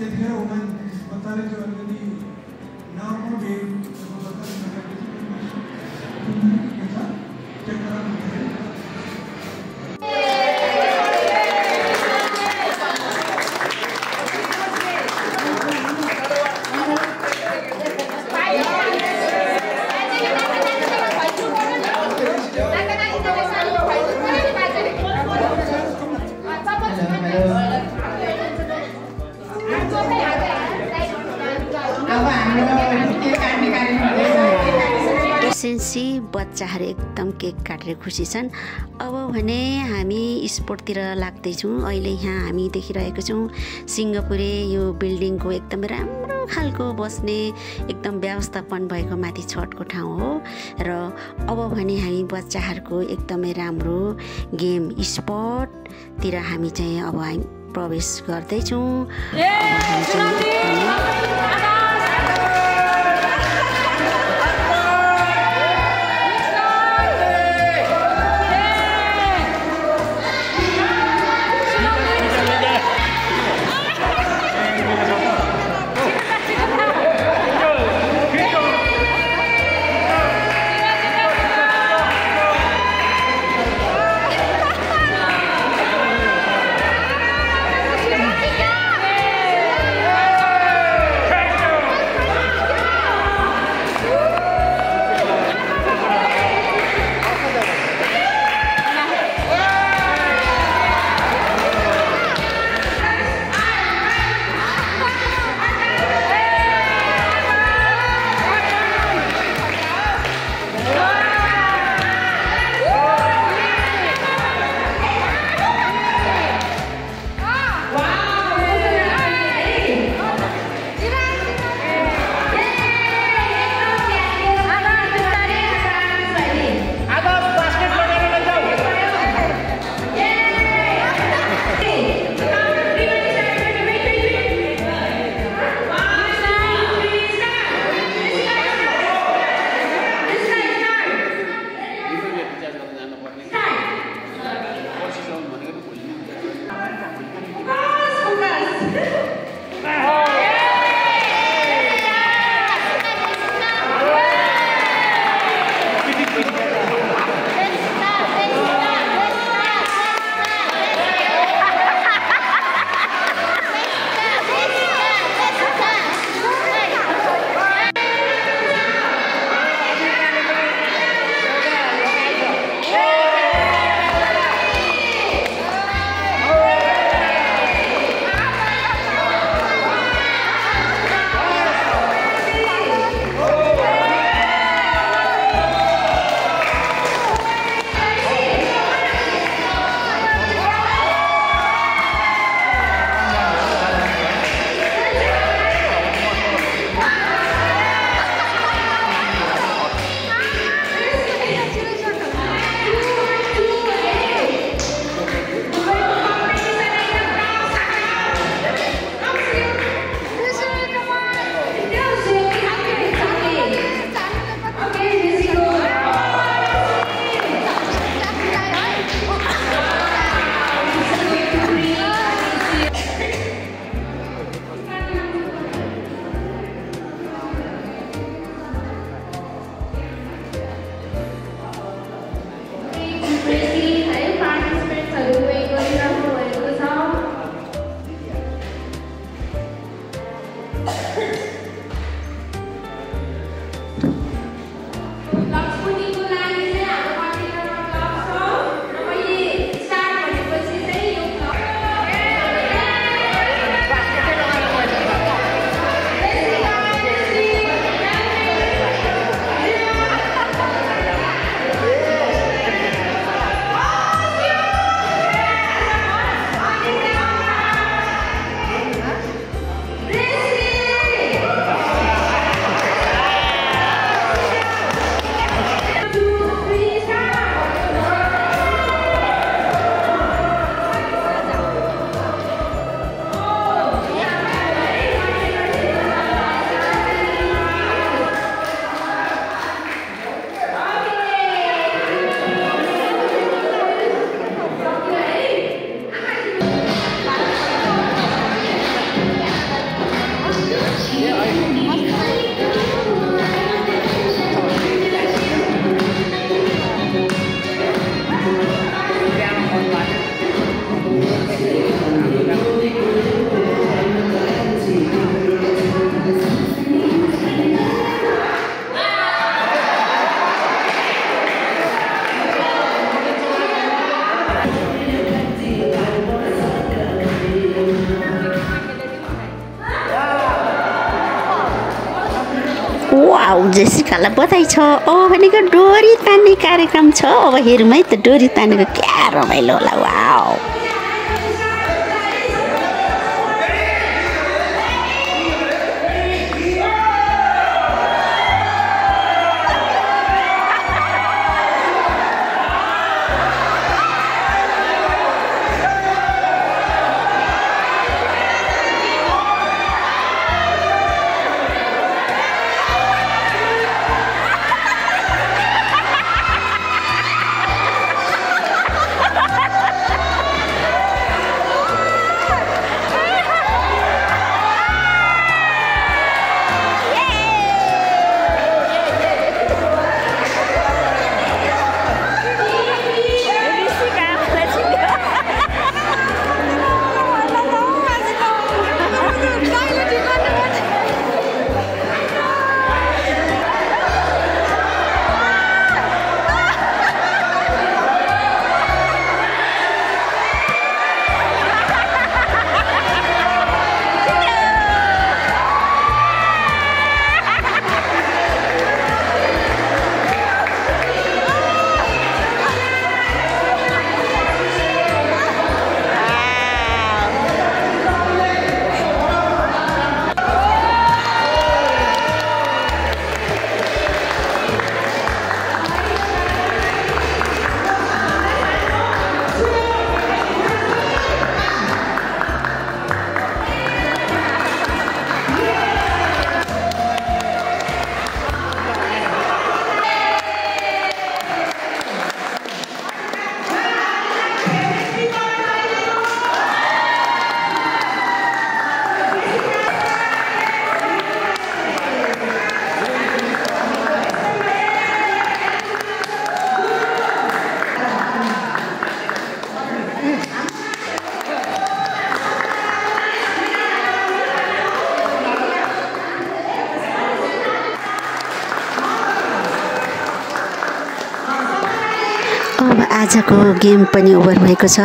त्यतिखेर उहाँ बच्चाले चाहिँ अलिकति नर्मल डे एसेन्सी बच्चाहरू एकदम केक काटेर खुसी छन्। अब भने हामी स्पोर्टतिर लाग्दैछौँ। अहिले यहाँ हामी देखिरहेको छौँ सिङ्गापुरे यो बिल्डिङको एकदमै राम्रो खालको बस्ने एकदम व्यवस्थापन भएको माथि छतको ठाउँ हो र अब भने हामी बच्चाहरूको एकदमै राम्रो गेम स्पोर्टतिर हामी चाहिँ अब हामी प्रवेश गर्दैछौँ। वाउ जेसिकालाई बधाई छ। अब भनेको डोरी तान्ने कार्यक्रम छ। अब हेरौँ है त डोरी तानेको क्या रमाइलो होला। वाउ अब आजको गेम पनि ओभर भएको छ।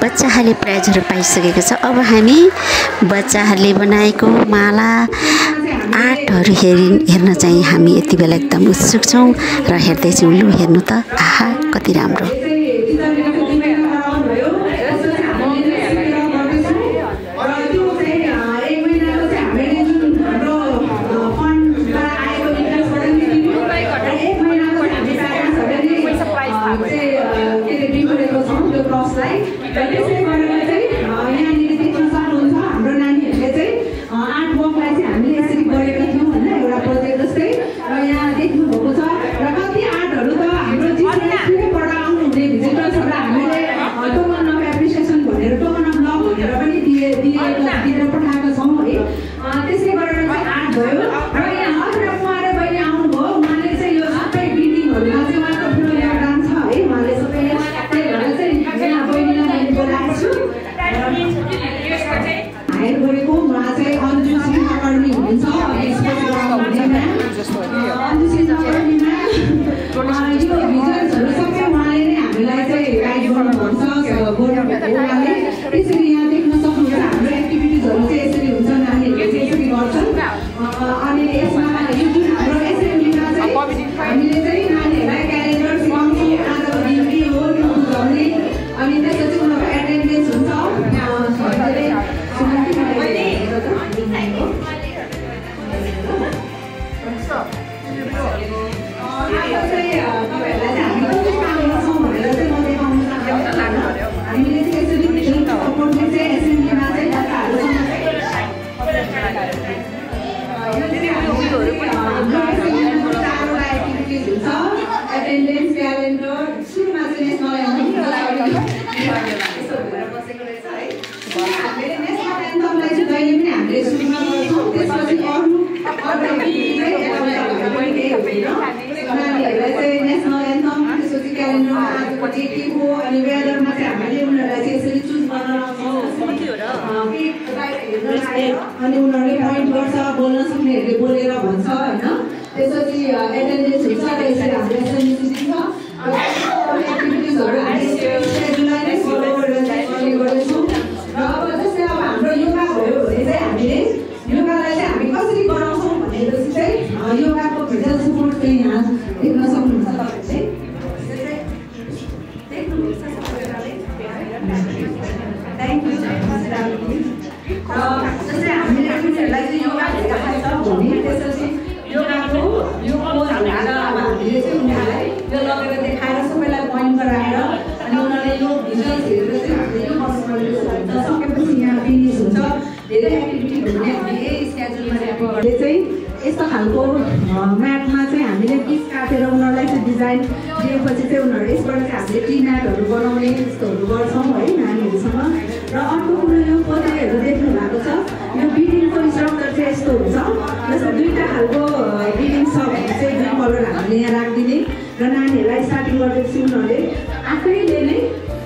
बच्चाहरूले प्राइजहरू पाइसकेको छ। अब हामी बच्चाहरूले बनाएको माला आर्टहरू हेर्न चाहिँ हामी यति बेला एकदम उत्सुक छौँ र हेर्दैछौँ। लु हेर्नु त, आहा कति राम्रो। अनि उनीहरूले पोइन्ट गर्छ, बोल्न सक्नेहरूले बोलेर भन्छ हैन। त्यसपछि एटेन्डेन्स हुन्छ र यसरी हामीले एसएमसी दिन्छ। एक्टिभिटिजहरु हामीले शेड्युललाई नै फलो गरेर चाहिँ गर्दैछौँ। र अब जस्तै अब हाम्रो योगा भयो भने चाहिँ हामीले योगालाई चाहिँ हामी कसरी गराउँछौँ भनेपछि चाहिँ योगाको चाहिँ यहाँ देख्न सक्नुहुन्छ तपाईँहरूले देख्नुहुन्छ सबैजनाले थ्याङ्क यू जस्तै हामीले उनीहरूलाई चाहिँ योगा देखाएको छ भने त्यसपछि योगाको यो पोजहरू अब हामीले चाहिँ उनीहरूलाई यो लगेर देखाएर सबैलाई पोइन्ट गराएर अनि उनीहरूले यो भिजुअल्स हेरेर चाहिँ हामीले यो गर्नुपर्ने सकेपछि यहाँ फिनिस हुन्छ धेरै एक्टिभिटीहरू पनि हामीले यही स्केड्युलमा ल्याएको चाहिँ यस्तो खालको म्याटमा चाहिँ हामीले पिस काटेर उनीहरूलाई चाहिँ डिजाइन दिएपछि चाहिँ उनीहरू यसबाट चाहिँ हामीले टी म्याटहरू बनाउने यस्तोहरू गर्छौँ है नानीहरूसँग र अर्को कुरो यो पोतेहरू देख्नु भएको छ यो बिडिङको स्ट्रक्चर चाहिँ यस्तो हुन्छ जस्तै दुईवटा खालको बिडिङ छ भने चाहिँ दुई कलर हामीले यहाँ राखिदिने र नानीहरूलाई स्टार्टिङ गर्दैछु उनीहरूले आफैले नै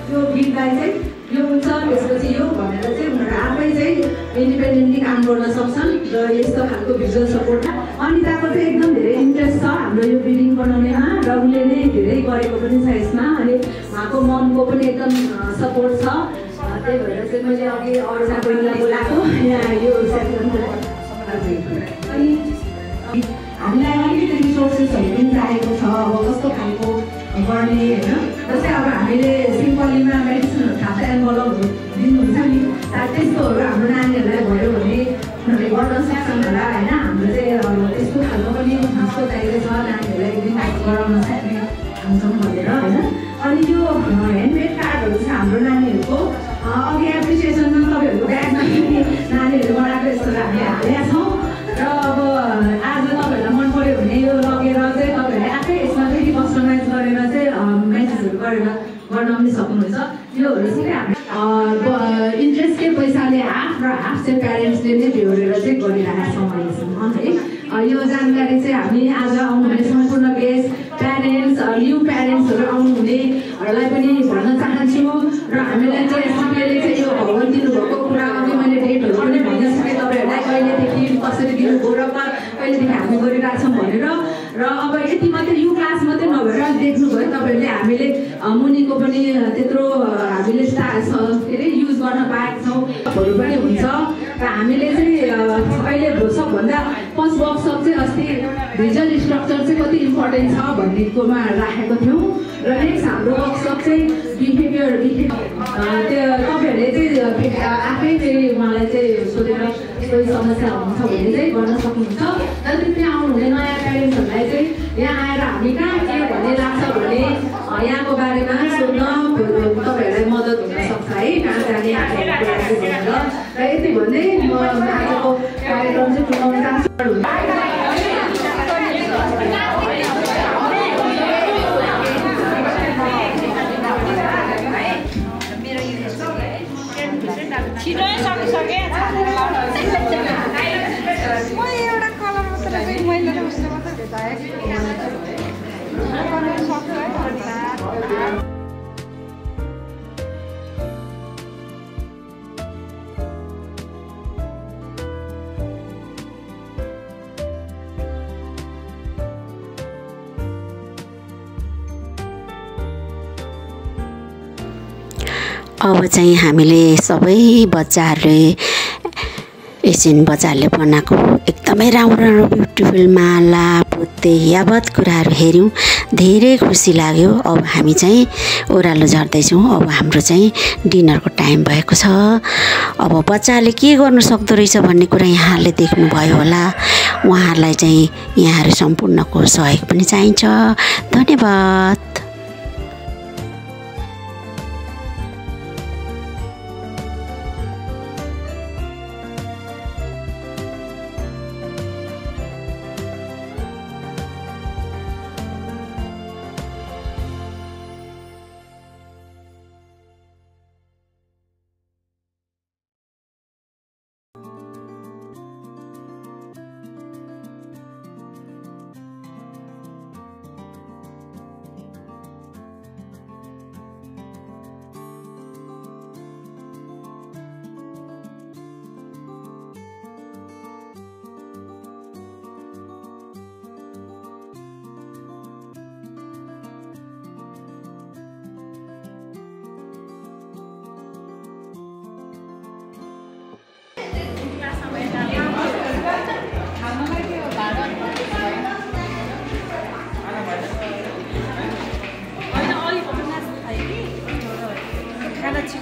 यो बिडलाई चाहिँ यो हुन्छ त्यसपछि यो भनेर चाहिँ उनीहरू आफै चाहिँ इन्डिपेन्डेन्टली काम गर्न सक्छन् र यस्तो खालको भिजुअल सपोर्ट अनिताको चाहिँ एकदम धेरै इन्ट्रेस्ट छ हाम्रो यो बिल्डिङ बनाउनेमा र उसले नै धेरै गरेको पनि छ यसमा अनि उहाँको ममको पनि एकदम सपोर्ट छ त्यही भएर चाहिँ मैले अघि अरूना बहिनीलाई बोलाएको यहाँ यो सेसनको अनि हामीलाई अलिकति रिसोर्सेसहरू पनि चाहिएको छ अब कस्तो खालको गर्ने होइन जस्तै अब हामीले सिम्पलीमा मेडिसिनहरू खान्छ एन्भलपहरू दिनुहुन्छ नि त्यस्तोहरू हाम्रो नानीहरूलाई भयो भने उनीहरूले गर्न सक्छन् होला होइन हाम्रो चाहिँ त्यस्तो खालको पनि खासको चाहिएको छ नानीहरूलाई एकदिन गराउन सक्ने हुन्छौँ भनेर होइन अनि यो ह्यान्डमेड कार्डहरू छ हाम्रो नानीहरूको अघि एप्रिसिएसनमा तपाईँहरूको ब्यागमा नानीहरू बनाएको यस्तो हामीले हालेका छौँ र अब आज तपाईँहरूलाई मन पऱ्यो भने यो लगेर चाहिँ तपाईँहरूले आफै यसमा फेरि कस्टमाइज गरेर चाहिँ मेसेजहरू गरेर गर्न पनि सक्नुहुन्छ योहरू चाहिँ हामी इन्ट्रेस्टकै पैसाले हाफ र हाफ चाहिँ प्यारेन्ट्सले नै बेहोरेर चाहिँ गरिरहेका छौँ अहिलेसम्म है यो जानकारी चाहिँ हामी आज आउनुहुने सम्पूर्ण गेस्ट प्यारेन्ट्स न्यू प्यारेन्ट्सहरू आउनुहुनेहरूलाई पनि भन्न चाहन्छु र हामीलाई चाहिँ एसडिपीले चाहिँ यो भवन दिनुभएको कुरा अघि मैले डेटहरू पनि भनिसकेँ तपाईँहरूलाई कहिलेदेखि कसरी दिनुभयो र कहिलेदेखि हामी गरिरहेछौँ भनेर र अब यति मात्रै यो क्लास मात्रै नभएर देख्नुभयो तपाईँहरूले हामीले मुनिको पनि त्यत्रो हामीले के अरे युज गर्न पाएका छौँ पनि हुन्छ र हामीले चाहिँ अहिले सबभन्दा फर्स्ट वर्कसप चाहिँ अस्ति भिजुअल स्ट्रक्चर चाहिँ कति इम्पोर्टेन्ट छ भन्नेकोमा राखेको थियौँ र नेक्स्ट हाम्रो वर्कसप चाहिँ बिहेभियर त्यो तपाईँहरूले चाहिँ आफै चाहिँ उहाँलाई चाहिँ सोधेर कोही समस्या हुन्छ भने चाहिँ गर्न सक्नुहुन्छ जति पनि आउनुहुने नयाँ प्यारेन्ट्सहरूलाई चाहिँ यहाँ आएर हामी कहाँ के भन्ने लाग्छ भने यहाँको बारेमा सोध्न तपाईँहरूलाई मद्दत हुनसक्छ है कहाँ जाने भनेर र यति भन्दै म आजको कार्यक्रम चाहिँ टुङ्गाउन चाहन्छु छिटो सकिसकेँ म एउटा कलर मात्र मैले उसले मात्रै भेटाएँ सक्छु है अब चाहिँ हामीले सबै बच्चाहरूले एसियन बच्चाहरूले बनाएको एकदमै राम्रो राम्रो ब्युटिफुल माला पोते यावत कुराहरू हेऱ्यौँ धेरै खुसी लाग्यो अब हामी चाहिँ ओह्रालो झर्दैछौँ अब हाम्रो चाहिँ डिनरको टाइम भएको छ अब बच्चाले के गर्नु सक्दो रहेछ भन्ने कुरा यहाँहरूले देख्नुभयो होला उहाँहरूलाई चाहिँ यहाँहरू सम्पूर्णको सहयोग पनि चाहिन्छ धन्यवाद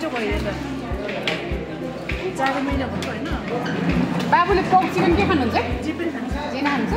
छिटो भयो त 4 महिना भएको हैन बाबुले पोर्क चिकन के खानुहुन्छ जे पनि खान्छ जे खान्छ